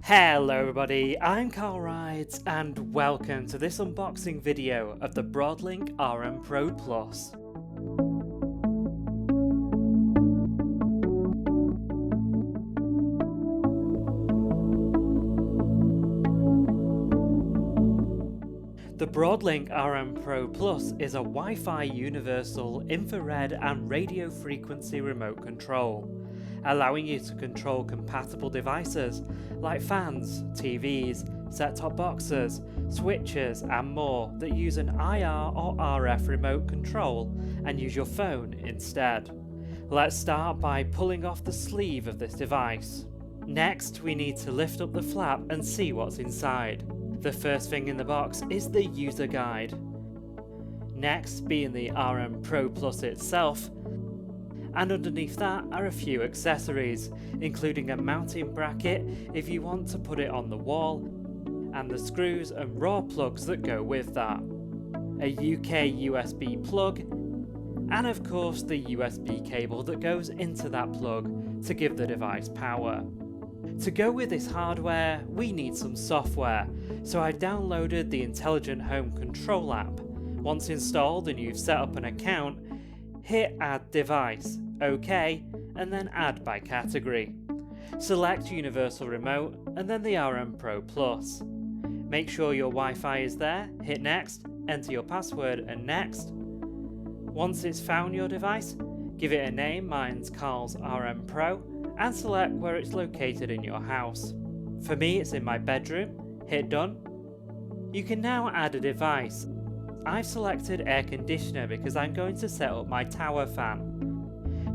Hello everybody, I'm Carl Rides and welcome to this unboxing video of the BroadLink RM Pro Plus. The BroadLink RM Pro Plus is a Wi-Fi universal infrared and radio frequency remote control, allowing you to control compatible devices like fans, TVs, set-top boxes, switches and more that use an IR or RF remote control and use your phone instead. Let's start by pulling off the sleeve of this device. Next, we need to lift up the flap and see what's inside. The first thing in the box is the user guide. Next being the RM Pro Plus itself, and underneath that are a few accessories, including a mounting bracket if you want to put it on the wall, and the screws and raw plugs that go with that, a UK USB plug, and of course the USB cable that goes into that plug to give the device power. To go with this hardware, we need some software, so I downloaded the Intelligent Home Control app. Once installed and you've set up an account, hit Add Device, OK, and then Add by category. Select Universal Remote and then the RM Pro Plus. Make sure your Wi-Fi is there, hit Next, enter your password and Next. Once it's found your device, give it a name, mine's Carl's RM Pro, and select where it's located in your house. For me it's in my bedroom, hit Done. You can now add a device. I've selected air conditioner because I'm going to set up my tower fan.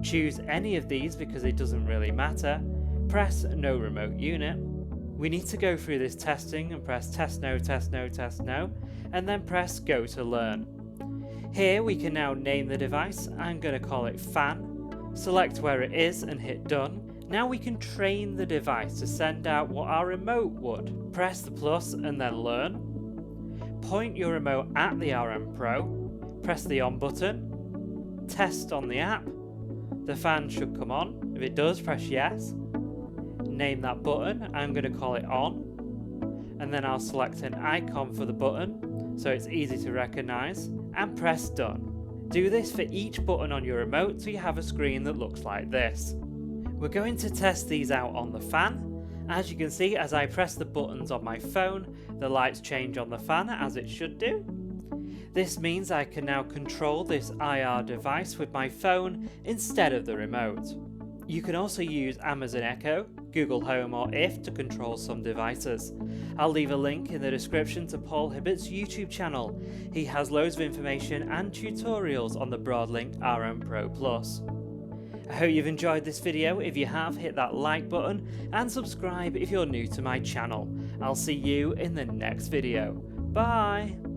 Choose any of these because it doesn't really matter. Press no remote unit. We need to go through this testing and press test no, test no, test no, and then press go to learn. Here we can now name the device. I'm going to call it fan. Select where it is and hit done. Now we can train the device to send out what our remote would. Press the plus and then learn. Point your remote at the RM Pro. Press the on button. Test on the app. The fan should come on. If it does, press yes. Name that button. I'm going to call it on. And then I'll select an icon for the button so it's easy to recognize and press done. Do this for each button on your remote so you have a screen that looks like this. We're going to test these out on the fan. As you can see, as I press the buttons on my phone, the lights change on the fan as it should do. This means I can now control this IR device with my phone instead of the remote. You can also use Amazon Echo, Google Home or If to control some devices. I'll leave a link in the description to Paul Hibbert's YouTube channel. He has loads of information and tutorials on the BroadLink RM Pro Plus. I hope you've enjoyed this video. If you have, hit that like button and subscribe if you're new to my channel. I'll see you in the next video. Bye!